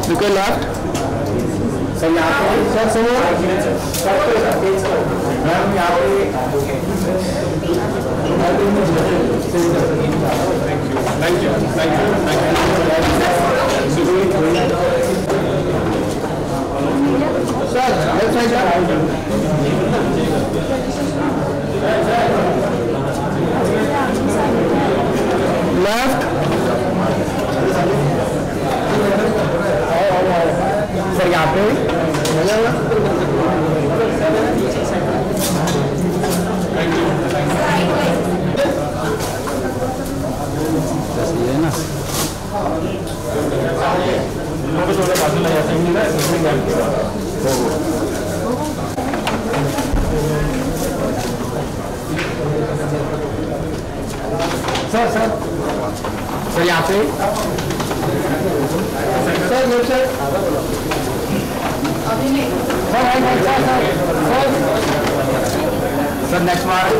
Look at left. Sir यहाँ पे sir सुनो मैम यहाँ पे thank you sir left side left sir यहाँ पे ये ना सर सर सर यहाँ पे sir left side sir next बार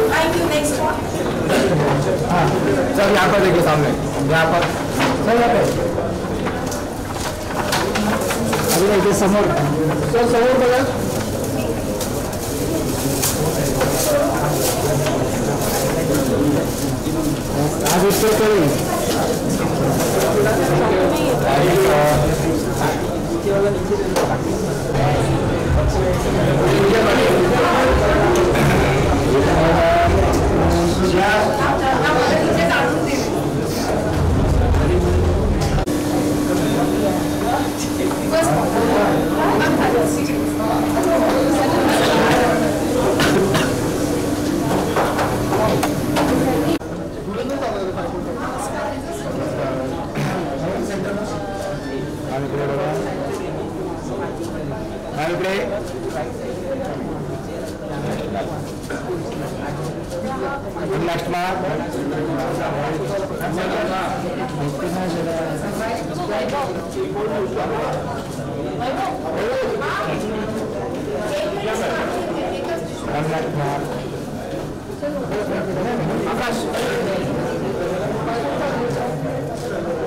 सर यहाँ पर देखिए सामने यहाँ पर सर यहाँ पे अभी देखिए समोर सर समोर बघा आज इसको करें नेक्स्ट मार्क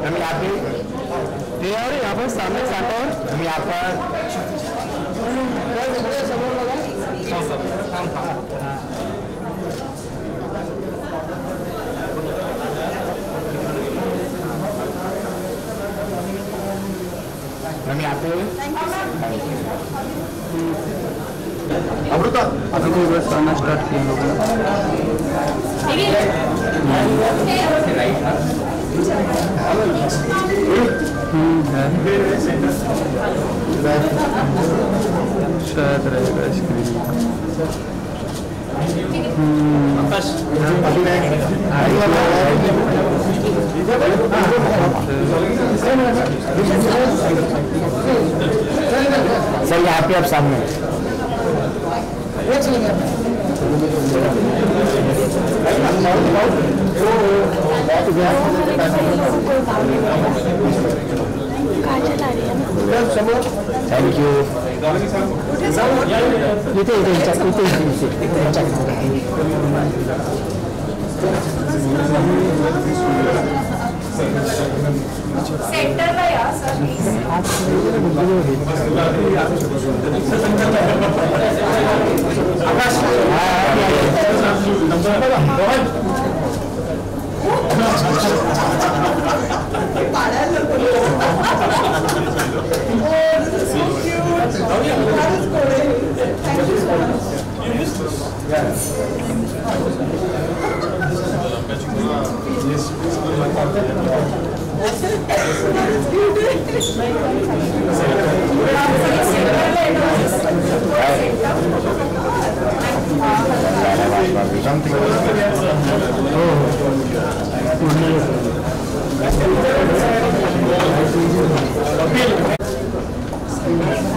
हम यहाँ पे और यहाँ पर सामने सेंटर हम यहाँ पर हम यहाँ पे अमृता अभी तो बस आना स्टार्ट किया लोगों ने शायद रहेगा स्क्रीन सर यहाँ पे आप सामने थैंक यू सेंटरला या सर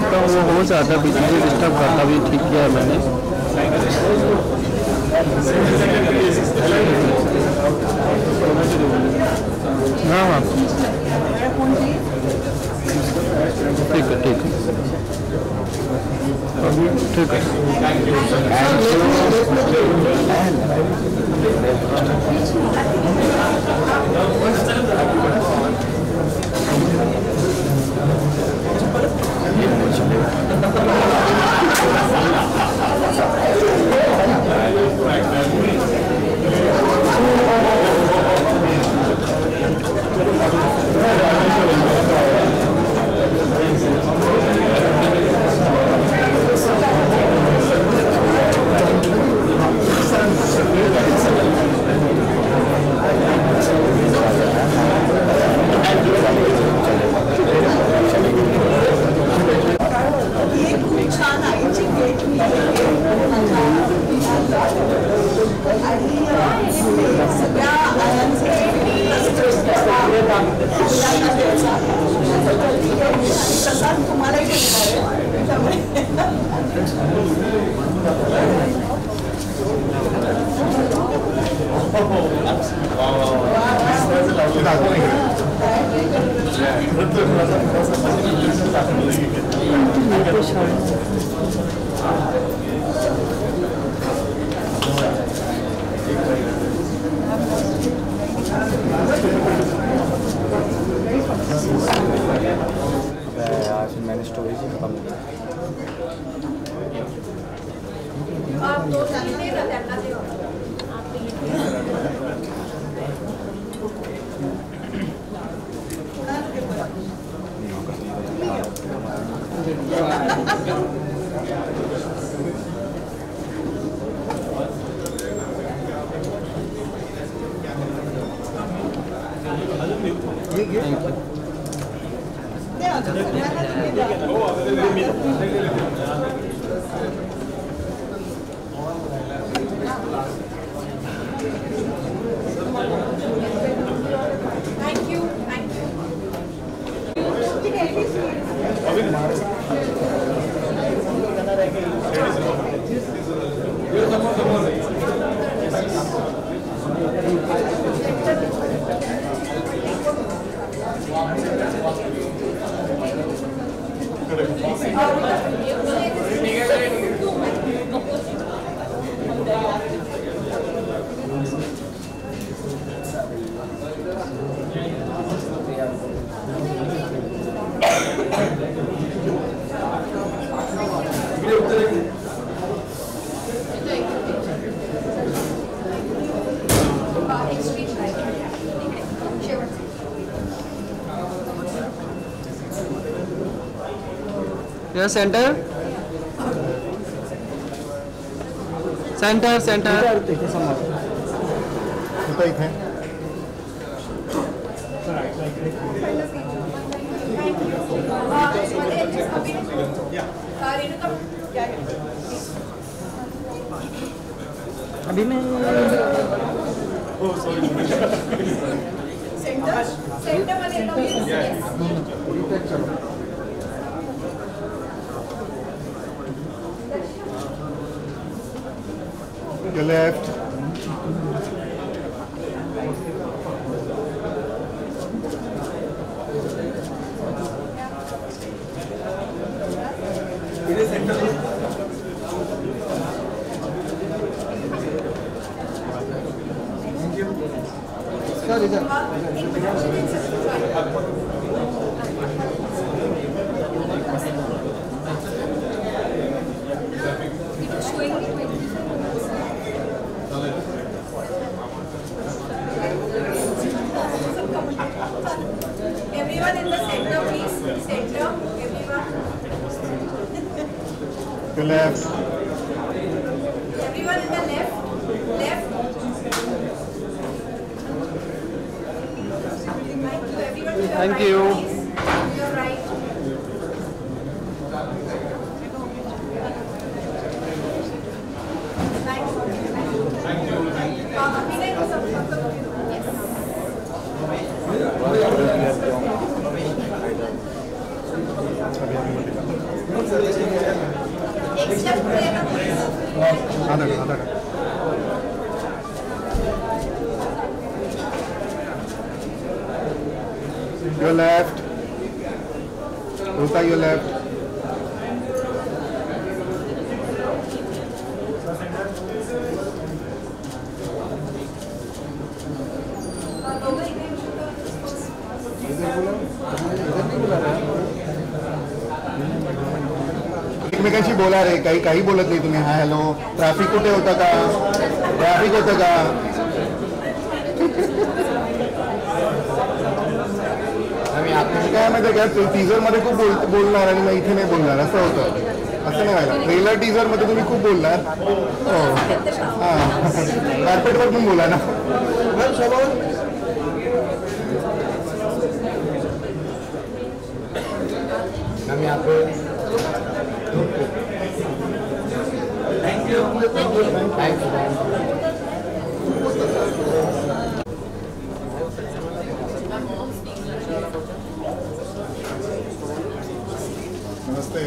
तो वो हो जाता बीच में डिस्टर्ब करता भी ठीक किया है मैंने हाँ हाँ ठीक है ठीक है ठीक है मैंने स्टोरेज ही खत्म किया। आप दो तीन दे ना त्यांना दे थैंक यू या सेंटर सेंटर सेंटर इथे समोर कुठं इथे अभी मैं सेंटर मध्ये Your left. Everyone in the center, please. Center, everyone. Your left. Everyone in the left. Left. Thank you. Everyone to your Thank right, you. please. To your right. Thank you. Abhinay ko sa yes. एक step पुढे ना please. आधा Your left. Ruta, your left. एकमेकांशी बोला रे काही बोलत नाही तुम्ही हाय हॅलो ट्रॅफिक कुठे होतं का ट्रॅफिक होतं का काय माहिती काय टीजर मध्ये खूप बोलणार आणि मग इथे नाही बोलणार असं होतं असं नाही व्हायला ट्रेलर टीजर मध्ये तुम्ही खूप बोलणार हो हां कार्पेटवर पण बोला ना आम्ही आपण थँक्यू नमस्ते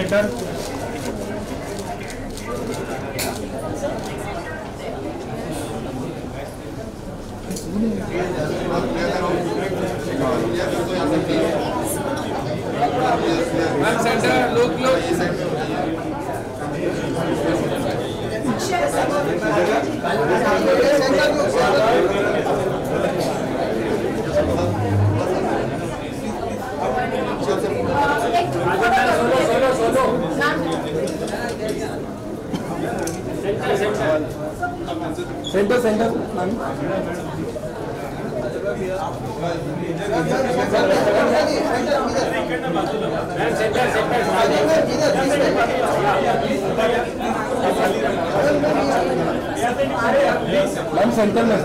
सेंटर मैम सेंटर में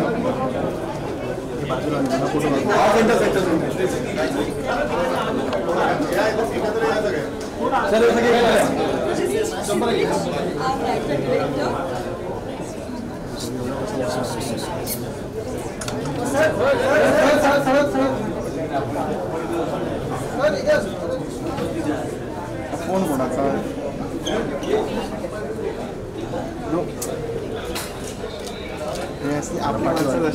फोन कोणाचा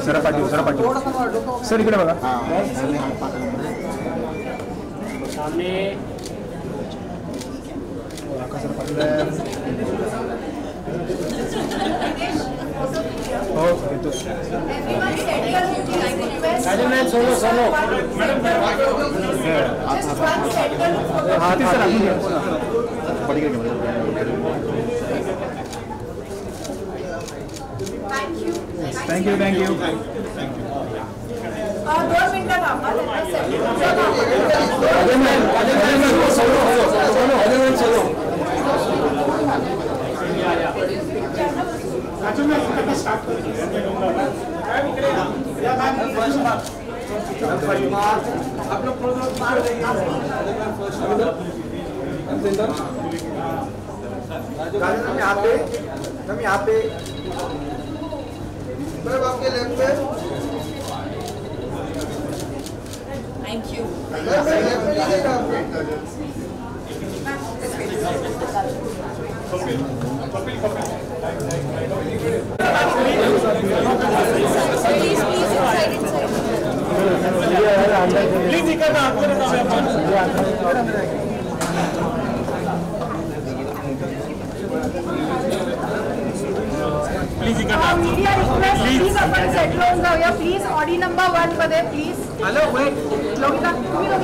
सर पाटील सर इकडे बघा सामने थैंक यू 2 मिनटं थांबा हम यहाँ पे आपके left pay thank you media request please आपण सेटल होऊन जाऊया प्लीज ऑडी नंबर 1 मध्ये प्लीज हॅलो वेट लोगिका तुम्ही लोक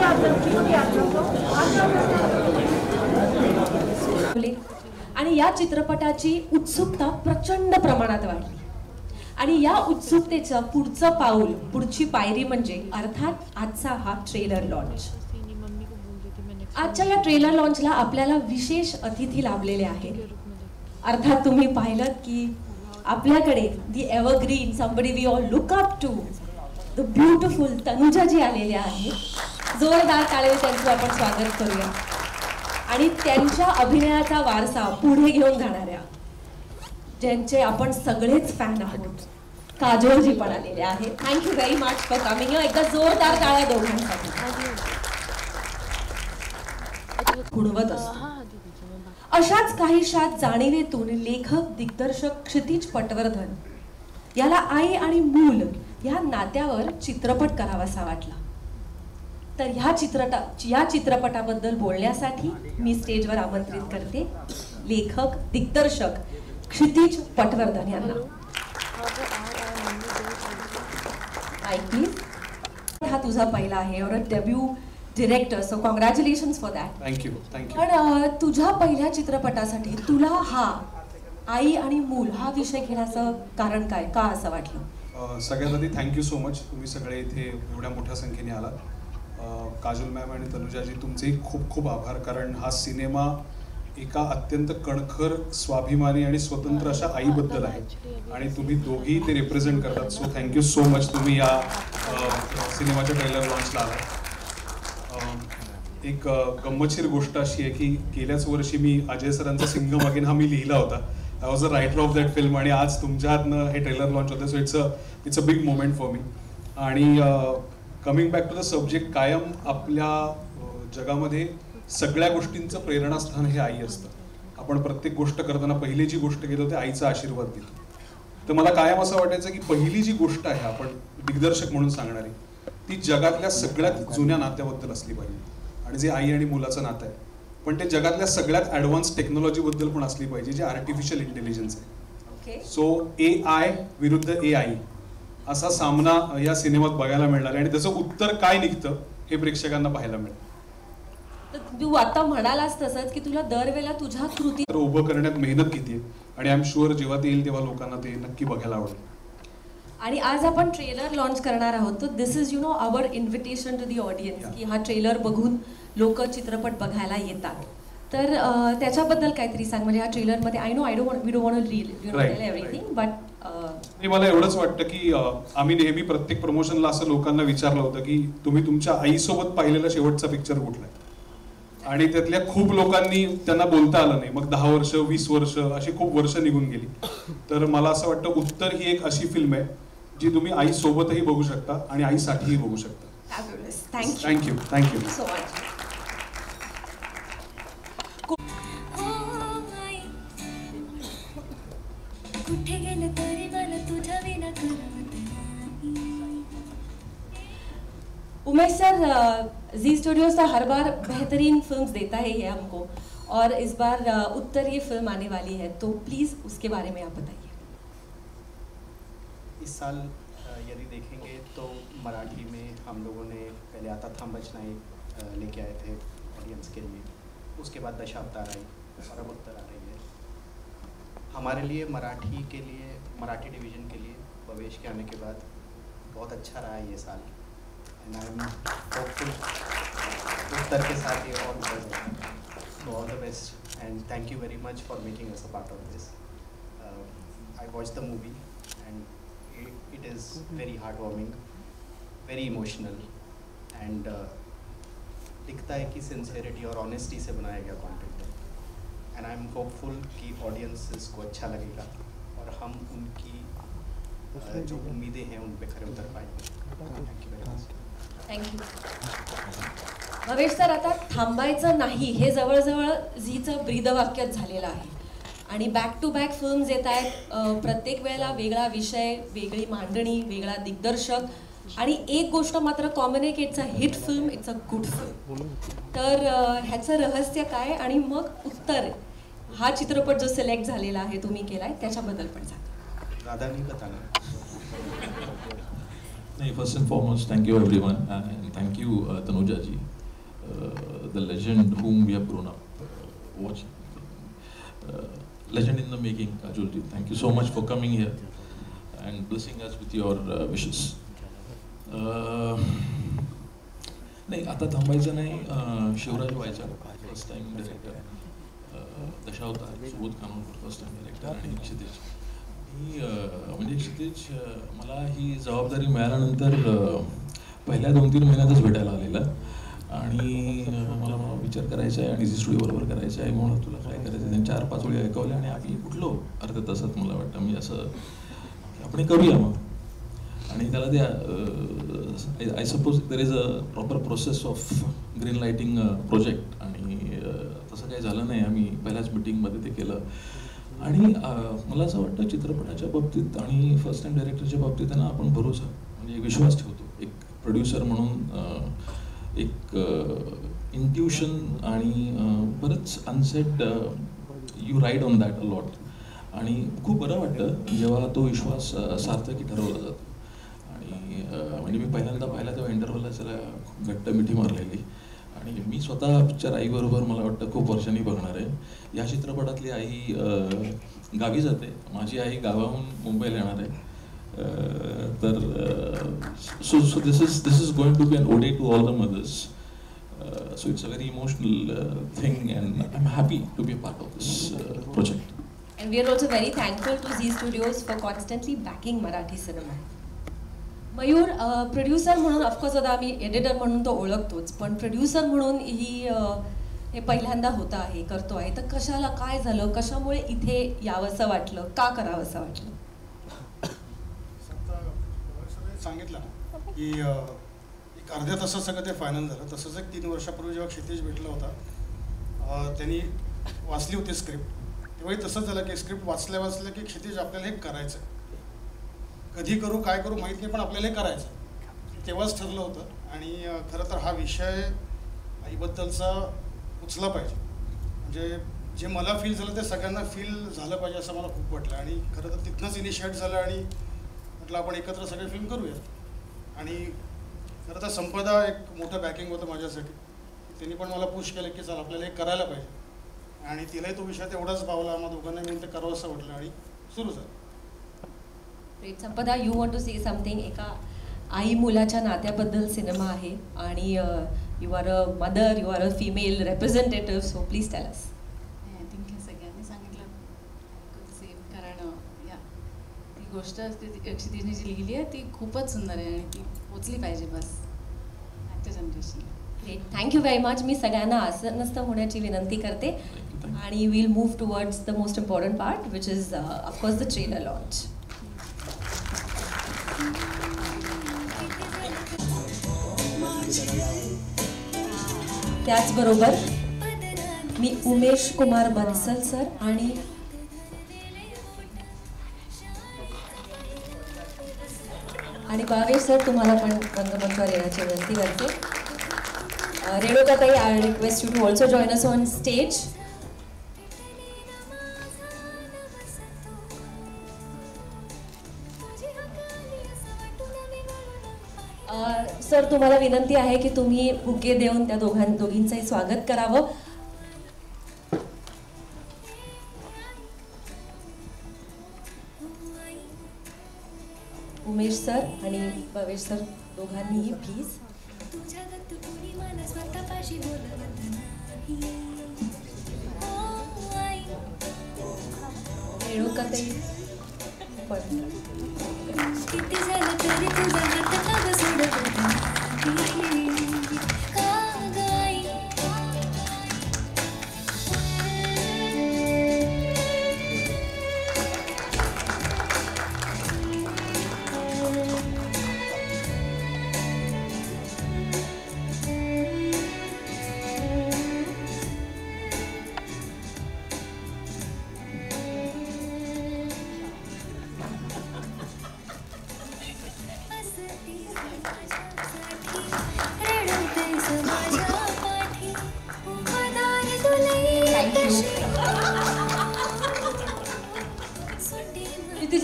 आणि या चित्रपटाची उत्सुकता प्रचंड प्रमाणात वाढली आणि या उत्सुकतेचं पुढचं पाऊल पुढची पायरी म्हणजे अर्थात आजचा हा ट्रेलर लॉन्च. आजच्या या ट्रेलर लॉन्चला आपल्याला विशेष अतिथी लाभलेले आहेत. अर्थात तुम्ही पाहिलं की आपल्याकडे the evergreen somebody we all look up to the beautiful Tanuja ji आलेल्या आहेत. जोरदार टाळ्या त्यांचं आपण स्वागत करूया. आणि त्यांच्या अभिनयाचा वारसा पुढे घेऊन जाणाऱ्या ज्यांचे आपण सगळेच फॅन आहोत काजोलजी पण आलेले आहेत. Thank you very much for coming. एकदा जोरदार टाळ्या दोघांसाठी. खुणवत असतो अशाच काहीशा जाणीवेतून लेखक दिग्दर्शक क्षितिज पटवर्धन याला आई आणि मूल या नात्यावर चित्रपट करावासा वाटला. तर या चित्रपटाबद्दल बोलण्यासाठी मी स्टेजवर आमंत्रित करते लेखक दिग्दर्शक क्षितिज पटवर्धन यांना. आई प्लीज. हा तुझा पहिला आहे और debut director, so congratulations for that. Thank you. पण तुझ्या पहिल्या चित्रपटासाठी तुला हा आई आणि मूल हा विषय घेण्याचं कारण काय, का असं वाटलं? सगळ्यात आधी थँक्यू सो मच. तुम्ही सगळे इथे एवढ्या मोठ्या संख्येने आलात. काजोल मॅम आणि तनुजाजी तुमचेही खूप खूप आभार, कारण हा सिनेमा एका अत्यंत कणखर, स्वाभिमानी आणि स्वतंत्र अशा आईबद्दल आहे आणि तुम्ही दोघी ते रिप्रेझेंट करतात. सो थँक्यू सो मच, तुम्ही या सिनेमाच्या ट्रेलर लॉन्चला आलात. एक गंमतशीर गोष्ट अशी आहे की गेल्याच वर्षी मी अजय सरांचा सिंघम अगेन हा मी लिहिला होता. I was a writer of that film आणि आज तुमच्या हातनं हे ट्रेलर लॉन्च होतं. So it's a big moment for me. आणि coming back to the subject, कायम आपल्या जगामध्ये सगळ्या गोष्टींचं प्रेरणास्थान हे आई असतं. आपण प्रत्येक गोष्ट करताना पहिली जी गोष्ट घेतो ते आईचा आशीर्वाद घेतो. तर मला कायम असं वाटायचं की पहिली जी गोष्ट आहे आपण दिग्दर्शक म्हणून सांगणारी, ती जगातल्या सगळ्यात जुन्या नात्याबद्दल असली पाहिजे. आणि जे आई आणि मुलाचं नातं आहे, पण ते जगातल्या सगळ्यात ॲडव्हान्स टेक्नॉलॉजीबद्दल पण असली पाहिजे, जे आर्टिफिशियल इंटेलिजन्स आहे. सो AI विरुद्ध AI असा सामना या सिनेमात बघायला मिळणार आहे आणि त्याचं उत्तर काय निघतं हे प्रेक्षकांना पाहायला मिळेल. तू आता म्हणालास तसंच की तुला दरवेळेला तुझ्या कृती उभं करण्यात मेहनत घेते आणि आय एम शुअर जेव्हा ते येईल तेव्हा लोकांना ते नक्की बघायला आवडेल. आणि आज आपण ट्रेलर लॉन्च करणार आहोत. तर this is our invitation to the audience की हा ट्रेलर बघून लोक चित्रपट बघायला येतात. तर त्याच्याबद्दल काहीतरी सांग. म्हणजे या ट्रेलरमध्ये I know we don't want to reveal everything, but मला एवढंच वाटतं की आम्ही नेहमी प्रत्येक प्रमोशनला असं लोकांना विचारलं होतं की तुम्ही तुमच्या आईसोबत पाहिलेला शेवटचा पिक्चर कुठला आहे, आणि त्यातल्या खूप लोकांनी त्यांना बोलता आलं नाही. मग 10 वर्ष 20 वर्ष अशी खूप वर्ष निघून गेली. तर मला असं वाटतं उत्तर ही एक अशी फिल्म आहे जी तुम्ही आईसोबतही बघू शकता आणि आईसाठीही बघू शकता. Thank you thank you so much. कुठे गेले तरी मला तुझ्या विना करमत उमेश सर, जी स्टूडियोज तो हर बार बेहतरीन फिल्म्स देता है ये हमको, और इस बार उत्तर ये फिल्म आने वाली है, तो प्लीज उसके बारे में आप बताइए. इस साल यदि देखेंगे तो मराठी में हम लोगों ने पहले आता थांबच नाही लेके आए थे ऑडियंस के लिए. उसके बाद दशावतार आई और अब उत्तर आ रही है. हमारे लिए मराठी के लिए, मराठी डिवीज़न के लिए भवेश के आने के बाद बहुत अच्छा रहा है ये साल. एंड आई एम होपफुल उत्तर के साथ ये और ऊपर जाएगा. So all the best end thank you very much for making us a part of this. I watch the movie end it is very heartwarming, very emotional, and दिखता है कि sincerity और ऑनेस्टी से बनाया गया कंटेंट है. And I am hopeful कि audiences को अच्छा लगेगा और हम उनकी जो उम्मीदें हैं उन पे खरे उतर पाएंगे. Thank you very much. Thank you. Bhavesh sir, आता थांबायचं नाही हे जवळजवळ झीचं ब्रीदवाक्यच झालेलं आहे आणि बॅक टू बॅक फिल्म्स येत आहेत. प्रत्येक वेळेला वेगळा विषय, वेगळी मांडणी, वेगळा दिग्दर्शक, आणि एक गोष्ट मात्र कॉमन आहे की it's a hit film, it's a good film. तर ह्याचं रहस्य काय, आणि मग उत्तर हा चित्रपट जो सिलेक्ट झालेला आहे, तुम्ही केलाय, त्याच्याबद्दल पण सांगा. ज़्यादा नहीं बताना. नहीं, first and foremost thank you everyone and thank you Tanuja ji, the legend whom we have grown up watching. Legend in the making, Kajol ji. Thank you so much for coming here and blessing us with your wishes. नाही, आता थांबायचं नाही. शिवराज व्हायचा first time director, दशावतार Subodh कानोलकर first time director, आणि क्षितिज. म्हणजे क्षितिज मला ही जबाबदारी मिळाल्यानंतर पहिल्या 2-3 महिन्यातच भेटायला आलेला आणि मला विचार करायचा आहे आणि झी स्टुडिओ बरोबर करायचं आहे. म्हणून तुला काय करायचं, त्यांनी 4-5 वेळी ऐकवले आणि आम्ही कुठलो अर्ध्या तासात मला वाटतं मी असं आपण करूया मग. आणि त्याला त्या I suppose there is a proper process of green lighting project, आणि तसं काही झालं नाही. आम्ही पहिल्याच मिटिंगमध्ये ते केलं. आणि मला असं वाटतं चित्रपटाच्या बाबतीत आणि फर्स्ट टाइम डायरेक्टरच्या बाबतीत त्यांना आपण भरोसा म्हणजे विश्वास ठेवतो. एक प्रोड्युसर म्हणून एक इंट्युशन आणि बरंच unsaid you ride on that a lot, आणि खूप बरं वाटतं जेव्हा तो विश्वास सार्थकी ठरवला जातो. आणि म्हणजे मी पहिल्यांदा पाहिला तेव्हा इंटरव्हलला त्याला घट्ट मिठी मारलेली, आणि मी स्वतः पिक्चर आईबरोबर मला वाटतं खूप वर्षांनी बघणार आहे. या चित्रपटातली आई गावी जाते, माझी आई गावाहून मुंबईला येणार आहे. तर so this is going to be an ode to all the mothers. So it's a very emotional thing, and I'm happy to be a part of this project. And we are also very thankful to Zee Studios for constantly backing Marathi cinema. Mayur producer म्हणून of course आता आम्ही editor म्हणून तो ओळखतोच, पण producer म्हणून हे पहिल्यांदा होतं आहे, करतो आहे, तर कशाला काय झालं, कशामुळे इथे यावंसं वाटलं, का करावंसं वाटलं? सांगितलं की एक अर्ध्या तासात सगळं ते फायनल झालं. तसंच एक 3 वर्षापूर्वी जेव्हा क्षितिज भेटला होता, त्यांनी वाचली होती स्क्रिप्ट, तेव्हाही तसंच झालं की स्क्रिप्ट वाचल्या की क्षितिज आपल्याला हे करायचं, कधी करू काय करू माहीत नाही, पण आपल्याला हे करायचं, तेव्हाच ठरलं होतं. आणि खरं तर हा विषय आईबद्दलचा उचला पाहिजे, म्हणजे जे मला फील झालं ते सगळ्यांना फील झालं पाहिजे असं मला खूप वाटलं. आणि खरं तर तिथनंच इनिशिएट झालं आणि म्हटलं आपण एकत्र सगळे फिल्म करूया. आणि खरं तर संपदा एक मोठं बॅकिंग होतं माझ्यासाठी, त्यांनी पण मला पुश केलं की चल आपल्याला हे करायला पाहिजे, आणि तिलाही तो विषय तेवढाच भावला, आम्हा दोघांना मिळून ते करावं असं वाटलं आणि सुरू झालं. Sampada, you want to say something? एका आई मुलाच्या नात्याबद्दल सिनेमा आहे आणि you are a mother, you are a female representative, so please tell us. I think हे सगळ्यांनी सांगितलं सेम, कारण ती गोष्ट क्षितिजने जी लिहिली आहे ती खूपच सुंदर आहे आणि ती पोचली पाहिजे बस आजच्या जनरेशनला. Great, thank you very much. मी सगळ्यांना आसनस्थ होण्याची विनंती करते आणि will move towards the most important part, which is of course the trailer launch. त्याचबरोबर मी उमेश कुमार बन्सल सर आणि भावेश सर तुम्हाला पण रंगमंचावर येण्याची विनंती करते. रेणुकाताई, I request you to also join us on stage. Sir, तुम्हाला विनंती आहे की तुम्ही बुके देऊन त्या दोघींचंही स्वागत करावं. उमेश सर आणि भावेश सर दोघांनीही प्लीज. रेणुकाताई पण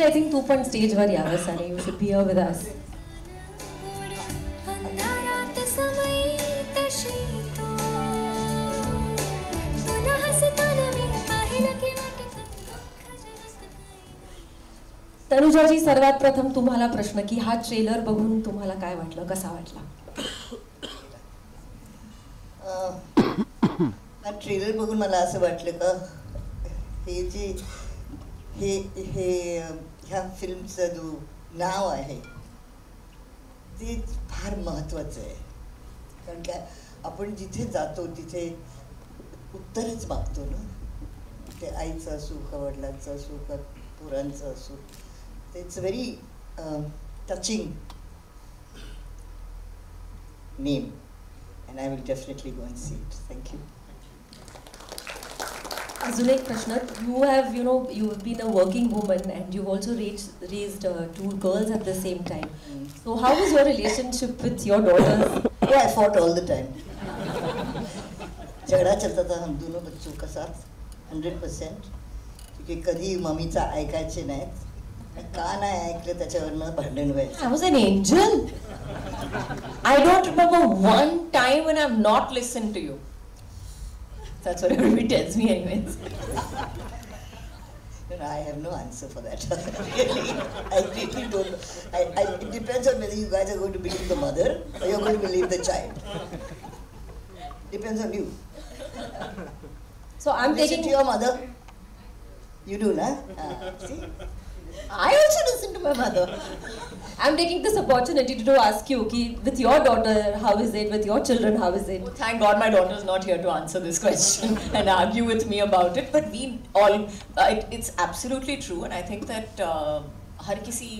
I think तू पण स्टेजवर यावंस आणि you should be here with us. तनुजाजी, सर्वात प्रथम तुम्हाला प्रश्न की हा ट्रेलर बघून तुम्हाला काय वाटलं, कसा वाटला? हा ट्रेलर बघून मला असं वाटलं का हे ह्या फिल्मचं जो नाव आहे ते फार महत्त्वाचं आहे. कारण काय, आपण जिथे जातो तिथे उत्तरच मागतो ना, ते आईचं असू का वडिलांचं असू का पोरांचं असू. It's very touching name and I will definitely go and see it. Thank you. अजून एक प्रश्न. You have you been a working woman and you also raised two girls at the same time. So how was your relationship with your daughters? I fought all the time. झगड़ा चलता था हम दोनों बच्चों का साथ 100%. क्योंकि कधी मम्मीचा ऐकायचे नाहीत, का नाही ऐकलं त्याच्यावरनं भांडण व्हायचं. I was an angel. I don't remember one time when I've not listened to you. That's what everybody tells me anyways. I have no answer for that. Really, I really don't know. It depends on whether you guys are going to believe the mother or you're going to believe the child. Depends on you. So I'm Listen taking to your mother. You do, na? See? I also listen to my mother. I'm taking this opportunity to ask you, ki, with your daughter, how is it? With your children, how is it? Thank God my daughter is not here to answer this question and argue with me about it. But we all, it's absolutely true, and I think that हर किसी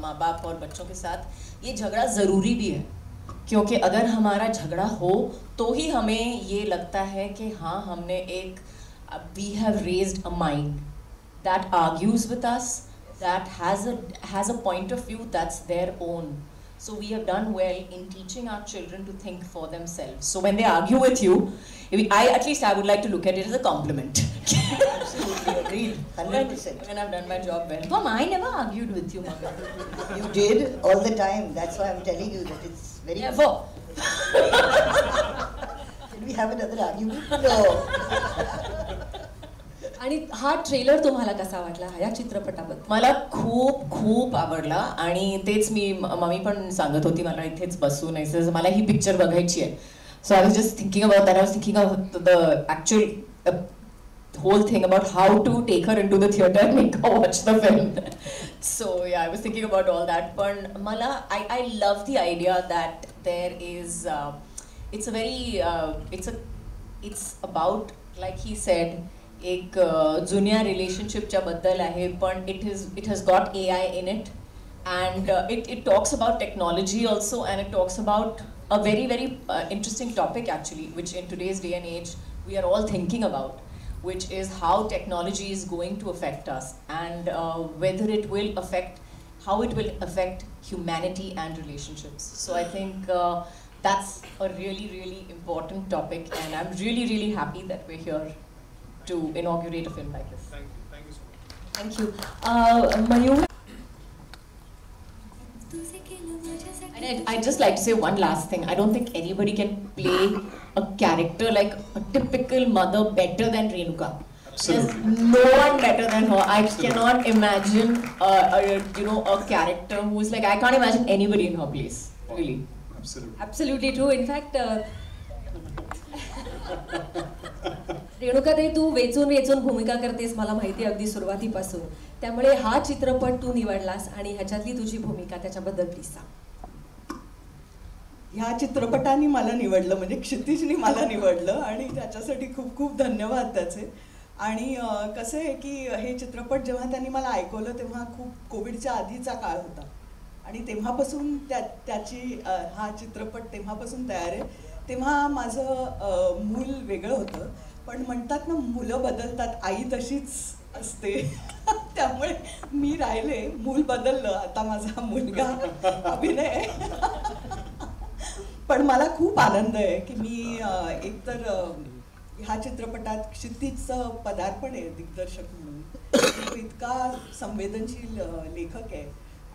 माँ बाप और बच्चों के साथ ये झगड़ा ज़रूरी भी है, क्योंकि अगर हमारा झगड़ा हो तो ही हमें ये लगता है कि हाँ हमने एक we have raised a mind that argues with us, that has a point of view that's their own. So we have done well in teaching our children to think for themselves. So when they argue with you, I would like to look at it as a compliment. Absolutely agreed. 100%. When I've done my job well. Mom, I never argued with you, Mama. You did all the time. That's why I'm telling you that it's very. Never. Can we have another argument? No. आणि हा trailer तुम्हाला कसा वाटला या चित्रपटाबद्दल? मला खूप खूप आवडला आणि तेच मी मम्मी पण सांगत होती मला इथेच बसून मला ही पिक्चर बघायची आहे. So I was just thinking about that. I was thinking of the actual whole thing about how to take her into the theater and make her watch the film. So yeah, I was thinking about all that. But mala, I love the idea that there is it's a very it's about, like he said, एक जुन्या रिलेशनशिपच्या बद्दल आहे, पण it has got AI in it, and it talks about technology also, and it talks about a very very interesting topic actually, which in today's day and age we are all thinking about, which is how technology is going to affect us, and whether it will affect, how it will affect humanity and relationships. So I think that's a really really important topic, and I'm really really happy that we're here to inaugurate a film like this. Thank you so much. Thank you. Mayur. And I'd just like to say one last thing. I don't think anybody can play a character like a typical mother better than Renuka. Absolutely. There's no one better than her. I cannot imagine, a character who's like, I can't imagine anybody in her place. Really. Absolutely. Absolutely true. In fact, Renuka ताई, तू वेचून वेचून भूमिका करतेस, मला माहिती आहे अगदी सुरुवातीपासून. त्यामुळे हा चित्रपट तू निवडलास आणि ह्याच्यातली तुझी भूमिका, त्याच्याबद्दल प्लीज सांग. ह्या चित्रपटाने मला निवडलं, म्हणजे क्षितिजने मला निवडलं, आणि त्याच्यासाठी खूप खूप धन्यवाद त्याचे. आणि कसं आहे की हे चित्रपट जेव्हा त्यांनी मला ऐकवलं तेव्हा खूप कोविडच्या आधीचा काळ होता, आणि तेव्हापासून त्याची हा चित्रपट तेव्हापासून तयार आहे. तेव्हा माझं मूल वेगळं होतं, पण म्हणतात ना, मुलं बदलतात, आई तशीच असते. त्यामुळे मी राहिले, मूल बदललं, आता माझा मुलगा अभिनय. पण मला खूप आनंद आहे की मी एकतर ह्या चित्रपटात क्षितिजचं पदार्पण आहे दिग्दर्शक म्हणून. तो इतका संवेदनशील लेखक आहे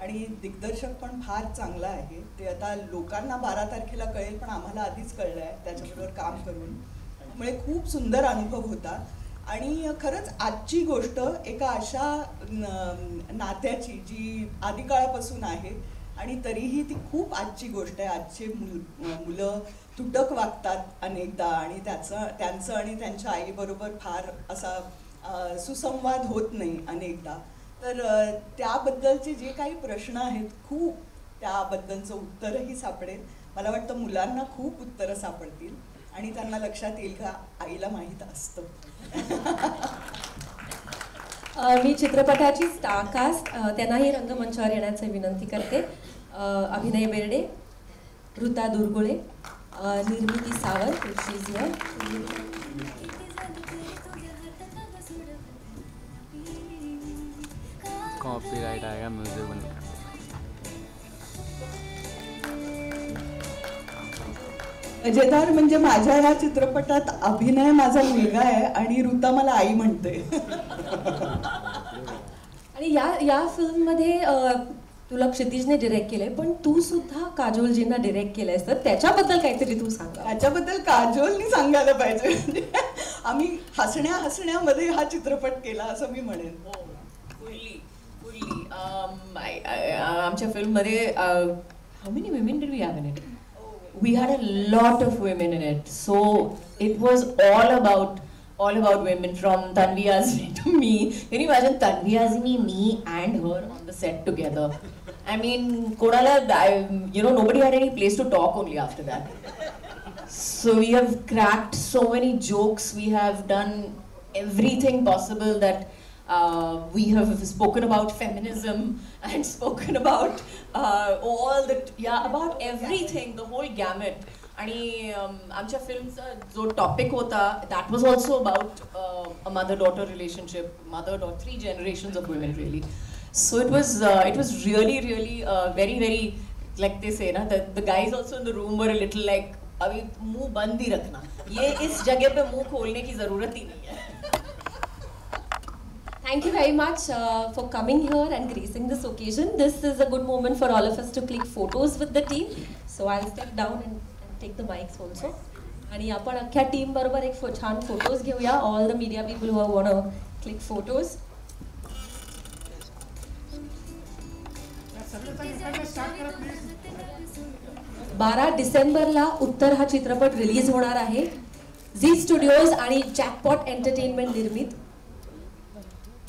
आणि दिग्दर्शक पण फार चांगला आहे. ते आता लोकांना 12 तारखेला कळेल, पण आम्हाला आधीच कळलं आहे त्याच्याबरोबर काम करून. त्यामुळे खूप सुंदर अनुभव होता. आणि खरंच आजची गोष्ट एका अशा नात्याची जी आदिकाळापासून आहे, आणि तरीही ती खूप आजची गोष्ट आहे. आजचे मुलं तुटक वागतात अनेकदा, आणि त्यांचं आणि त्यांच्या आईबरोबर फार असा सुसंवाद होत नाही अनेकदा. तर त्याबद्दलचे जे काही प्रश्न आहेत, खूप त्याबद्दलचं उत्तरही सापडेल. मला वाटतं मुलांना खूप उत्तरं सापडतील आणि त्यांना लक्षात येईल का आईला माहीत असतं. मी चित्रपटाची स्टारकास्ट त्यांनाही रंगमंचावर येण्याची विनंती करते. अभिनय बेर्डे, ऋता दुर्गुळे, निर्मिती सावंत, कॉपीराइट आएगा म्यूजिक बन. मजेदार म्हणजे माझ्या या चित्रपटात अभिनय माझा मुलगा आहे आणि ऋता मला आई म्हणते. आणि या फिल्ममध्ये तुला क्षितिजने डिरेक्ट केलंय, पण तू सुद्धा काजोलजींना डिरेक्ट केलंयस, तर त्याच्याबद्दल काहीतरी तू सांग. त्याच्याबद्दल काजोलनी सांगायला पाहिजे. आम्ही हसण्यामध्ये हा चित्रपट केला असं मी म्हणेन. आमच्या फिल्ममध्ये how many women did we have in it? we had a lot of women in it. So it was all about women, from Tanvi Azmi to me. Can you imagine Tanvi Azmi, me and her on the set together? I mean, Kodala, nobody had any place to talk only after that. So we have cracked so many jokes, we have done everything possible that we have spoken about feminism and spoken about about everything, the whole gamut. आणि आमच्या फिल्मचा जो topic होता that was also about a mother-daughter relationship, 3 generations of women really. So it was really very very, like they say na, the guys also in the room were a little like, अभी मुंह बंद ही रखना, ये इस जगह पे मुंह खोलने की जरूरत ही नहीं है. Thank you very much for coming here and gracing this occasion. This is a good moment for all of us to click photos with the team. So I'll step down and take the mics also. आणि आपण अख्ख्या team बरोबर एक छान photos घेऊया. All the media people who want to click photos. 12 डिसेंबरला उत्तर हा चित्रपट रिलीज होणार आहे. झी स्टुडिओज आणि जॅकपॉट एंटरटेनमेंट निर्मित,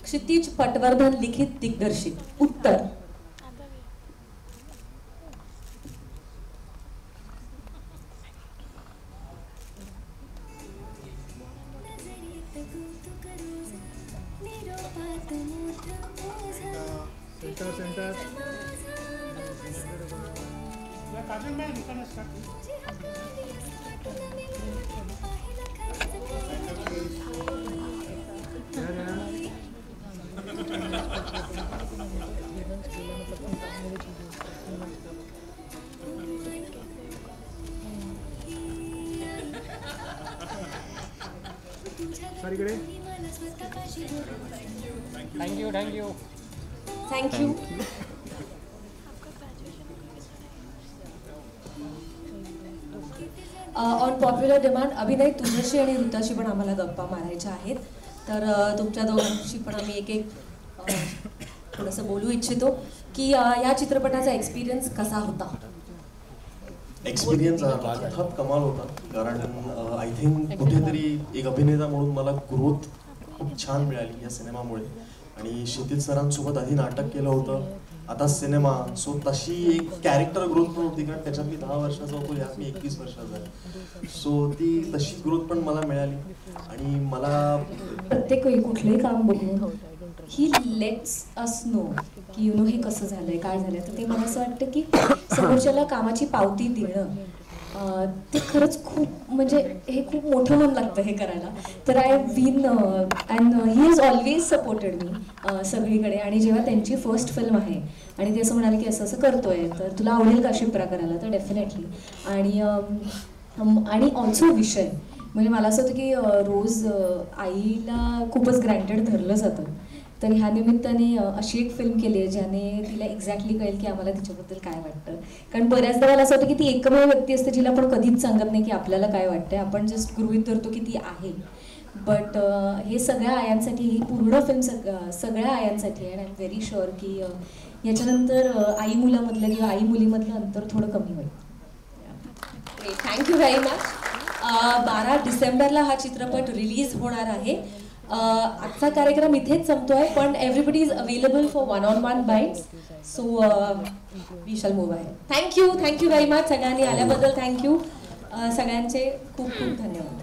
क्षितिज पटवर्धन लिखित दिग्दर्शित उत्तर. Thank you. On popular demand अभिनय तुझ्याशी आणि ऋताशी पण आम्हाला गप्पा मारायच्या आहेत. तर तुमच्या दोघांशी पण आम्ही एक थोडंसं बोलू इच्छितो की या चित्रपटाचा एक्सपिरियन्स कसा होता. एक्सपिरियन्स अर्थात कमाल होता, कारण आय थिंक कुठेतरी एक अभिनेता म्हणून मला ग्रोथ खूप छान मिळाली या सिनेमामुळे. आणि क्षितिज सरांसोबत आधी नाटक केलं होतं, आता सिनेमा, सो तशी एक कॅरेक्टर ग्रोथ पण होती, कारण त्याच्यात मी 10 वर्षाचा होतो, यात मी 21 वर्षाचा आहे. सो ती तशी ग्रोथ पण मला मिळाली. आणि मला प्रत्येक वेळी कुठलंही काम बघून ही लेट्स अस नो की हे कसं झालंय, काय झालंय. तर ते मला असं वाटतं की समोरच्याला कामाची पावती देणं ते खरंच खूप, म्हणजे हे खूप मोठं मन लागतं हे करायला. तर I have been and he has always supported me सगळीकडे. आणि जेव्हा त्यांची फर्स्ट फिल्म आहे आणि ते असं म्हणाले की असं करतोय, तर तुला आवडेल का शिप्रा करायला, तर डेफिनेटली. आणि ऑल्सो विषय म्हणजे मला असं होतं की रोज आईला खूपच ग्रँटेड धरलं जातं. तर ह्या निमित्ताने अशी एक फिल्म केली आहे ज्याने तिला एक्झॅक्टली कळेल की आम्हाला तिच्याबद्दल काय वाटतं. कारण बऱ्याचदा मला असं वाटतं की ती एकमेव व्यक्ती असते जिला आपण कधीच सांगत नाही की आपल्याला काय वाटतंय, आपण जस्ट गृहीत धरतो की ती आहे. बट हे सगळ्या आयांसाठी, ही पूर्ण फिल्म सगळ्या आयांसाठी आहे. And I am very sure की याच्यानंतर आई मुलामधलं किंवा आई मुलीमधलं अंतर थोडं कमी होईल. Thank you very much. 12 डिसेंबरला हा चित्रपट रिलीज होणार आहे. आजचा कार्यक्रम इथेच संपतोय, पण everybody is available for 1-on-1 bites. So we shall move आहे. Thank you very much. सगळ्यांनी आल्याबद्दल थँक्यू. सगळ्यांचे खूप खूप धन्यवाद.